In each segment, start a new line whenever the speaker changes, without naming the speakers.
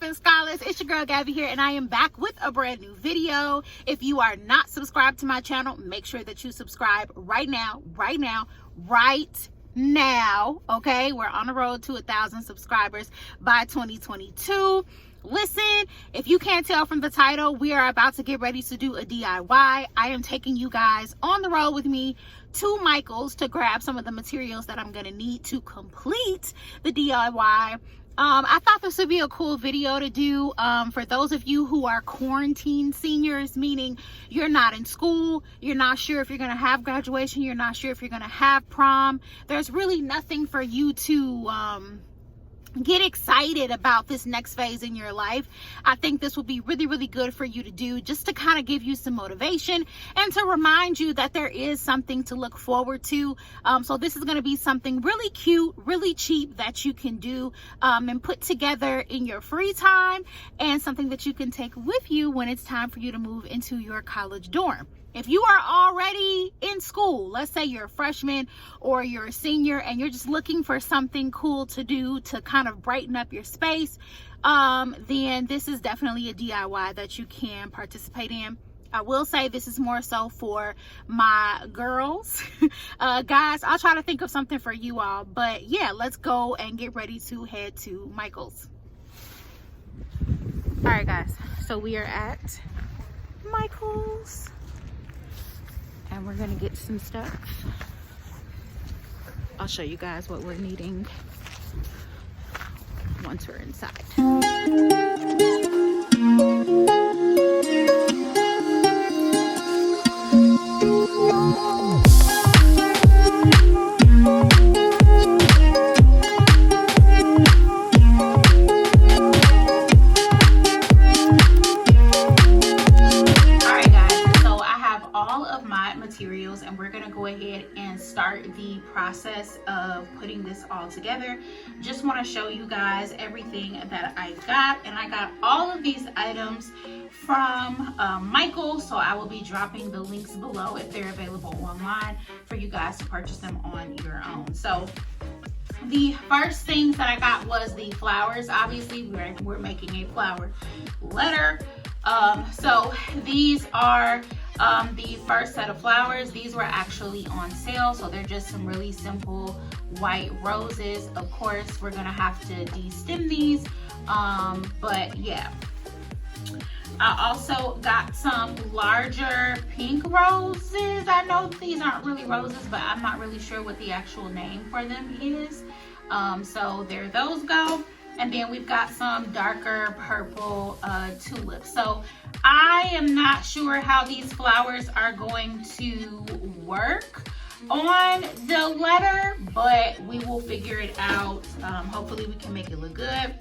and scholars, it's your girl Gabby here, and I am back with a brand new video. If you are not subscribed to my channel, make sure that you subscribe right now. Okay, we're on the road to 1,000 subscribers by 2022. Listen, if you can't tell from the title, we are about to get ready to do a DIY. I am taking you guys on the road with me to Michael's to grab some of the materials that I'm gonna need to complete the DIY. I thought this would be a cool video to do for those of you who are quarantine seniors, meaning you're not in school, you're not sure if you're going to have graduation, you're not sure if you're going to have prom. There's really nothing for you to get excited about this next phase in your life. I think this will be really good for you to do, just to kind of give you some motivation and to remind you that there is something to look forward to. So this is going to be something really cute, really cheap that you can do and put together in your free time, and something that you can take with you when it's time for you to move into your college dorm. If you are already in school, let's say you're a freshman or you're a senior and you're just looking for something cool to do to kind of brighten up your space, then this is definitely a DIY that you can participate in. I will say this is more so for my girls. Guys, I'll try to think of something for you all. But yeah, let's go and get ready to head to Michael's. All right, guys. So we are at Michael's. And we're gonna get some stuff. I'll show you guys what we're needing once we're inside. Materials, and we're gonna go ahead and start the process of putting this all together. Just want to show you guys everything that I got, and I got all of these items from Michael's, so I will be dropping the links below if they're available online for you guys to purchase them on your own. So the first things that I got was the flowers. Obviously we're making a flower letter. So these are the first set of flowers. These were actually on sale, so they're just some really simple white roses. Of course, we're gonna have to de-stem these, but yeah. I also got some larger pink roses. I know these aren't really roses, but I'm not really sure what the actual name for them is. So there those go. And then we've got some darker purple tulips. So I am not sure how these flowers are going to work on the letter, but we will figure it out. Hopefully we can make it look good.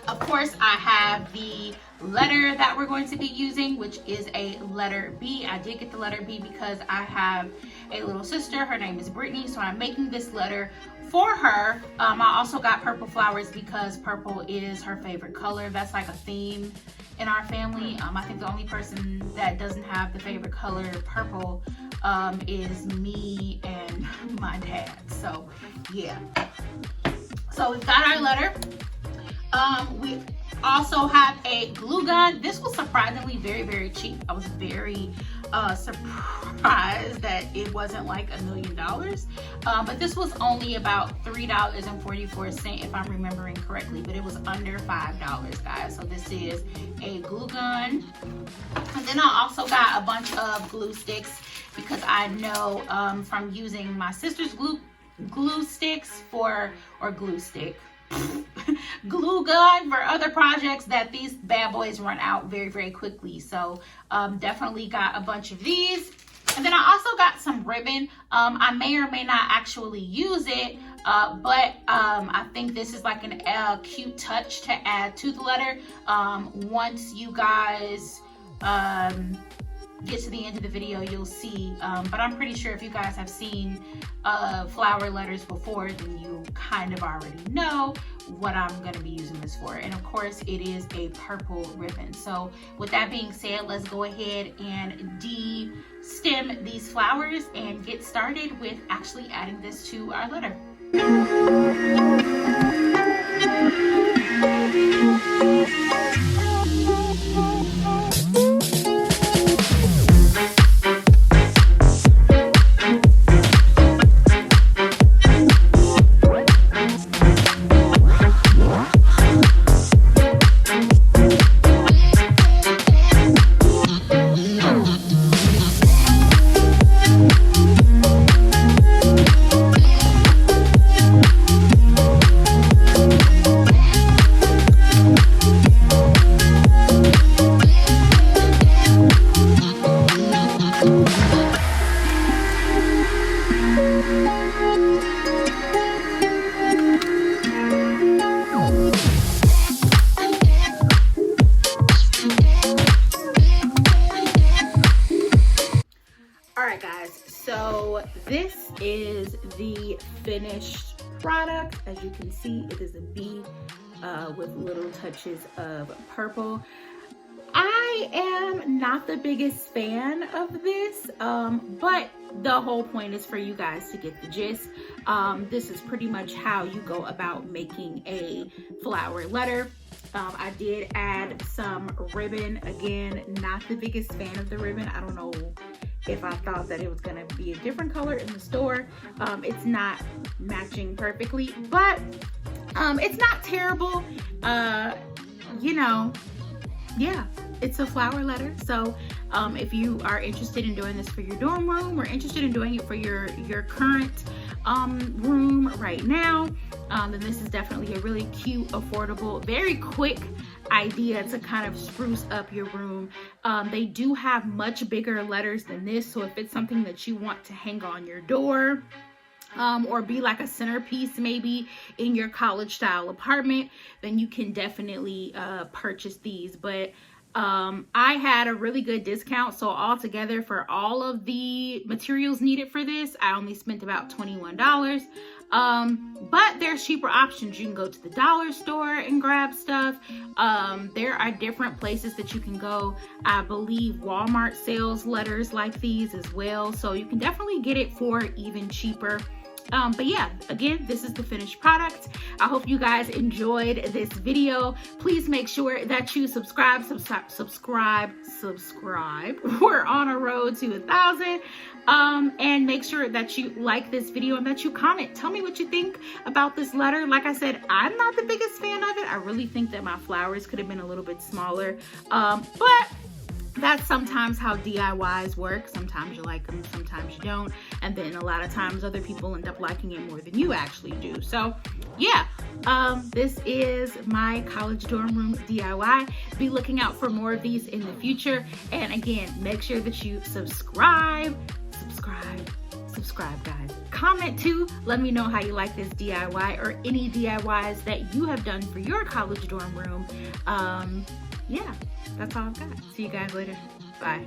Of course, I have the letter that we're going to be using, which is a letter B. I did get the letter B because I have a little sister. Her name is Brittany, so I'm making this letter for her. I also got purple flowers because purple is her favorite color. That's like a theme in our family. I think the only person that doesn't have the favorite color purple is me and my dad. So yeah, so we've got our letter. We also have a glue gun. This was surprisingly very cheap. I was very surprised that it wasn't like $1 million, but this was only about $3.44 if I'm remembering correctly, but it was under $5, guys. So this is a glue gun. And then I also got a bunch of glue sticks because I know from using my sister's glue sticks glue gun for other projects that these bad boys run out very quickly. So definitely got a bunch of these. And then I also got some ribbon. I may or may not actually use it, but I think this is like a cute touch to add to the letter. Once you guys get to the end of the video, you'll see, but I'm pretty sure if you guys have seen flower letters before, then you kind of already know what I'm going to be using this for. And of course, it is a purple ribbon. So with that being said, let's go ahead and de-stem these flowers and get started with actually adding this to our letter. is the finished product. As you can see, it is a B with little touches of purple. I am not the biggest fan of this, but the whole point is for you guys to get the gist. This is pretty much how you go about making a flower letter. I did add some ribbon. Again, not the biggest fan of the ribbon. I don't know if I thought that it was gonna be a different color in the store. It's not matching perfectly, but it's not terrible. You know, yeah, it's a flower letter. So if you are interested in doing this for your dorm room or interested in doing it for your current room right now, then this is definitely a really cute, affordable, very quick idea to kind of spruce up your room. They do have much bigger letters than this, so if it's something that you want to hang on your door, or be like a centerpiece maybe in your college style apartment, then you can definitely purchase these. But I had a really good discount, so altogether for all of the materials needed for this, I only spent about $21. But there's cheaper options. You can go to the dollar store and grab stuff. There are different places that you can go. I believe Walmart sells letters like these as well, so you can definitely get it for even cheaper. But yeah, again, this is the finished product. I hope you guys enjoyed this video. Please make sure that you subscribe. We're on a road to 1,000. And make sure that you like this video and that you comment. Tell me what you think about this letter. Like I said, I'm not the biggest fan of it. I really think that my flowers could have been a little bit smaller. But that's sometimes how DIYs work. Sometimes you like them, sometimes you don't. And then a lot of times other people end up liking it more than you actually do. So yeah, this is my college dorm room DIY. Be looking out for more of these in the future. And again, make sure that you subscribe, guys. Comment too. Let me know how you like this DIY or any DIYs that you have done for your college dorm room. Yeah, that's all I've got. See you guys later. Bye.